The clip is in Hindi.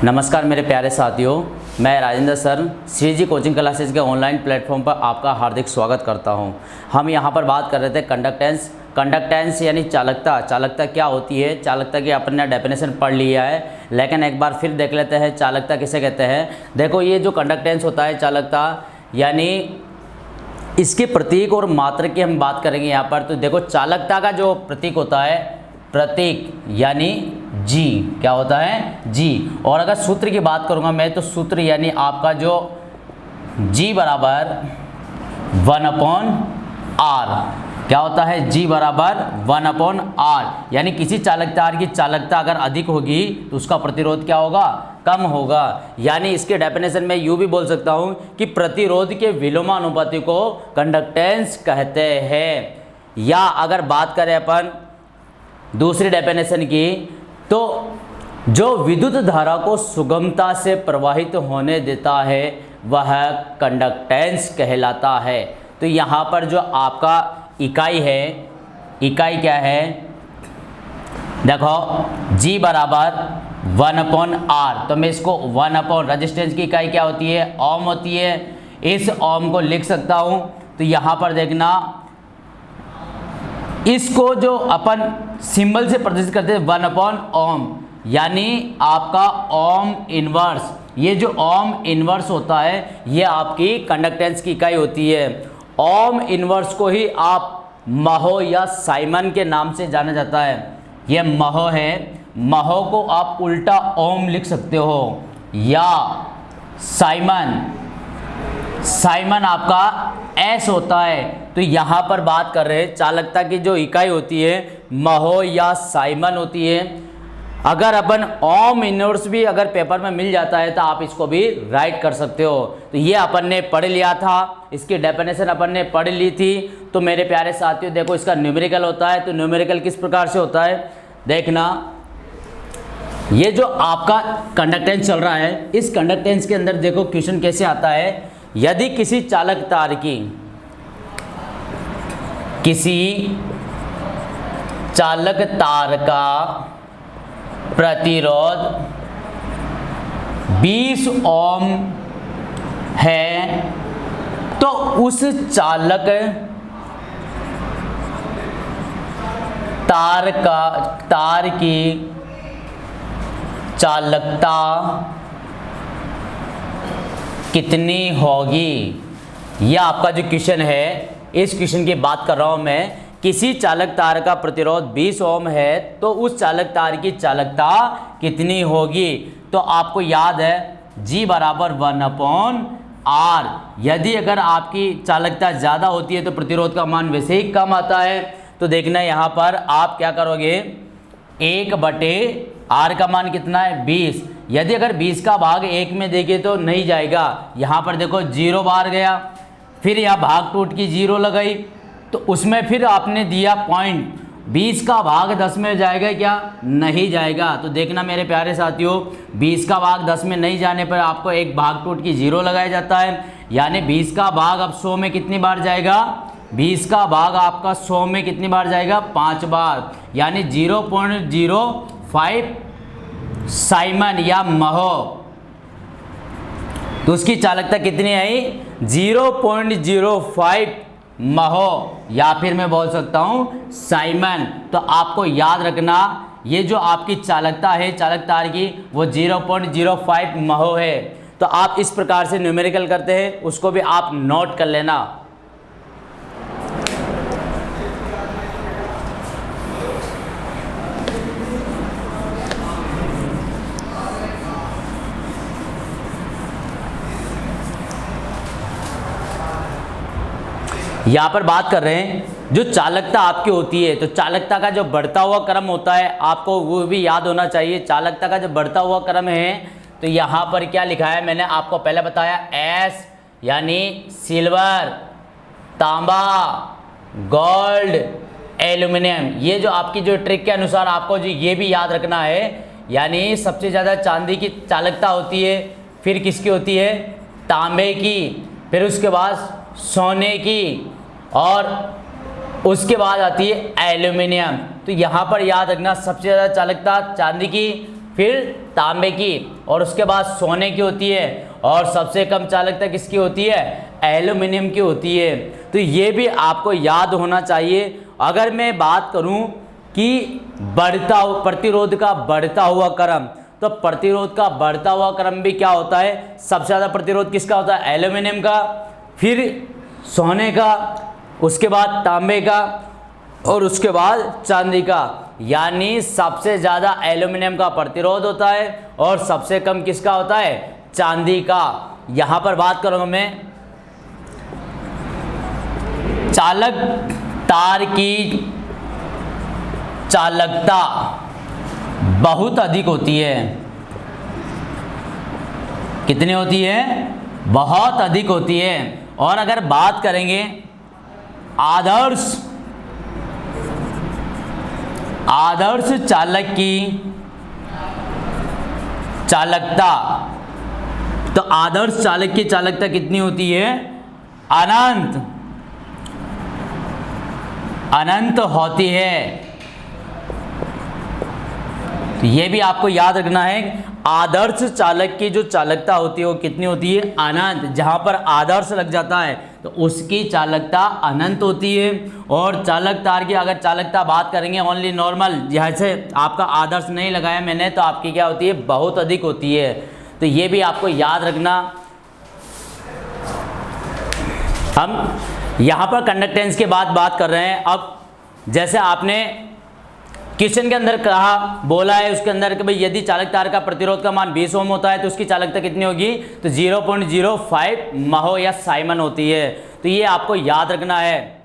नमस्कार मेरे प्यारे साथियों, मैं राजेंद्र सर श्री जी कोचिंग क्लासेस के ऑनलाइन प्लेटफॉर्म पर आपका हार्दिक स्वागत करता हूं। हम यहां पर बात कर रहे थे कंडक्टेंस यानी चालकता क्या होती है। चालकता की अपन ने डेफिनेशन पढ़ लिया है, लेकिन एक बार फिर देख लेते हैं चालकता किसे कहते हैं। देखो, ये जो कंडक्टेंस होता है, चालकता यानी इसके प्रतीक और मात्रक की हम बात करेंगे यहाँ पर। तो देखो, चालकता का जो प्रतीक होता है, प्रतीक यानी जी, क्या होता है जी। और अगर सूत्र की बात करूंगा मैं, तो सूत्र यानी आपका जो जी बराबर 1/r, क्या होता है जी बराबर 1/r। यानी किसी चालकता की चालकता अगर अधिक होगी तो उसका प्रतिरोध क्या होगा, कम होगा। यानी इसके डेफिनेशन में यूँ भी बोल सकता हूँ कि प्रतिरोध के विलोमानुपाती को कंडक्टेंस कहते हैं। या अगर बात करें अपन दूसरी डेफिनेशन की, तो जो विद्युत धारा को सुगमता से प्रवाहित होने देता है वह कंडक्टेंस कहलाता है। तो यहाँ पर जो आपका इकाई है, इकाई क्या है, देखो G बराबर 1/r। तो मैं इसको 1/, रेजिस्टेंस की इकाई क्या होती है, ओम होती है। इस ओम को लिख सकता हूँ। तो यहाँ पर देखना, इसको जो अपन सिंबल से प्रदर्शित करते हैं 1/ओम, यानी आपका ओम इनवर्स। ये जो ओम इनवर्स होता है ये आपकी कंडक्टेंस की इकाई होती है। ओम इनवर्स को ही आप महो या साइमन के नाम से जाना जाता है। ये महो है, महो को आप उल्टा ओम लिख सकते हो, या साइमन आपका एस होता है। तो यहाँ पर बात कर रहे हैं चालकता की जो इकाई होती है महो या साइमन होती है। अगर अपन ओम इनवर्स भी अगर पेपर में मिल जाता है तो आप इसको भी राइट कर सकते हो। तो ये अपन ने पढ़ लिया था, इसकी डेफिनेशन अपन ने पढ़ ली थी। तो मेरे प्यारे साथियों, देखो इसका न्यूमेरिकल होता है। तो न्यूमेरिकल किस प्रकार से होता है, देखना, ये जो आपका कंडक्टेंस चल रहा है, इस कंडक्टेंस के अंदर देखो क्वेश्चन कैसे आता है। यदि किसी चालक तार का प्रतिरोध 20 ओम है, तो उस चालक तार की चालकता कितनी होगी। यह आपका जो क्वेश्चन है, इस क्वेश्चन की बात कर रहा हूं मैं। किसी चालक तार का प्रतिरोध 20 ओम है, तो उस चालक तार की चालकता कितनी होगी। तो आपको याद है G बराबर 1/r। यदि अगर आपकी चालकता ज़्यादा होती है तो प्रतिरोध का मान वैसे ही कम आता है। तो देखना यहाँ पर आप क्या करोगे, 1/r का मान कितना है 20। यदि अगर 20 का भाग 1 में देंगे तो नहीं जाएगा। यहाँ पर देखो 0 बाहर गया, फिर यहाँ भाग टूट की 0 लगाई, तो उसमें फिर आपने दिया पॉइंट। 20 का भाग 10 में जाएगा क्या, नहीं जाएगा। तो देखना मेरे प्यारे साथियों, 20 का भाग 10 में नहीं जाने पर आपको एक भाग टूट की 0 लगाया जाता है। यानी 20 का भाग अब 100 में कितनी बार जाएगा, 20 का भाग आपका 100 में कितनी बार जाएगा, 5 बार। यानी 0.05 साइमन या महो। तो उसकी चालकता कितनी आई, 0.05 महो, या फिर मैं बोल सकता हूं साइमन। तो आपको याद रखना, ये जो आपकी चालकता है चालक तार की, वो 0.05 महो है। तो आप इस प्रकार से न्यूमेरिकल करते हैं, उसको भी आप नोट कर लेना। यहाँ पर बात कर रहे हैं जो चालकता आपकी होती है। तो चालकता का जो बढ़ता हुआ क्रम होता है, आपको वो भी याद होना चाहिए। चालकता का जो बढ़ता हुआ क्रम है, तो यहाँ पर क्या लिखा है, मैंने आपको पहले बताया, S यानी सिल्वर, तांबा, गोल्ड, एल्युमिनियम। ये जो आपकी जो ट्रिक के अनुसार आपको जो ये भी याद रखना है, यानी सबसे ज़्यादा चांदी की चालकता होती है, फिर किसकी होती है, तांबे की, फिर उसके बाद सोने की, और उसके बाद आती है एल्युमिनियम। तो यहाँ पर याद रखना सबसे ज़्यादा चालकता चांदी की, फिर तांबे की, और उसके बाद सोने की होती है, और सबसे कम चालकता किसकी होती है? एल्यूमिनियम की होती है। तो ये भी आपको याद होना चाहिए। अगर मैं बात करूं कि प्रतिरोध का बढ़ता हुआ क्रम, तो प्रतिरोध का बढ़ता हुआ क्रम भी क्या होता है? सबसे ज़्यादा प्रतिरोध किसका होता है? एल्यूमिनियम का, फिर सोने का, उसके बाद तांबे का, और उसके बाद चांदी का। यानी सबसे ज़्यादा एल्यूमिनियम का प्रतिरोध होता है और सबसे कम किसका होता है? चांदी का। यहाँ पर बात करूँगा मैं, चालक तार की चालकता बहुत अधिक होती है। कितनी होती है? बहुत अधिक होती है। और अगर बात करेंगे आदर्श चालक की चालकता, तो आदर्श चालक की चालकता कितनी होती है? अनंत होती है। तो ये भी आपको याद रखना है, आदर्श चालक की जो चालकता होती है वो कितनी होती है? अनंत। जहाँ पर आदर्श लग जाता है तो उसकी चालकता अनंत होती है। और चालक तार की अगर चालकता बात करेंगे ओनली नॉर्मल, जैसे आपका आदर्श नहीं लगाया मैंने, तो आपकी क्या होती है? बहुत अधिक होती है। तो ये भी आपको याद रखना। हम यहाँ पर कंडक्टेंस के बाद बात कर रहे हैं। अब जैसे आपने क्वेश्चन के अंदर बोला है उसके अंदर कि भाई यदि चालक तार का प्रतिरोध का मान 20 ओम होता है तो उसकी चालकता कितनी होगी? तो 0.05 महो या साइमन होती है। तो ये आपको याद रखना है।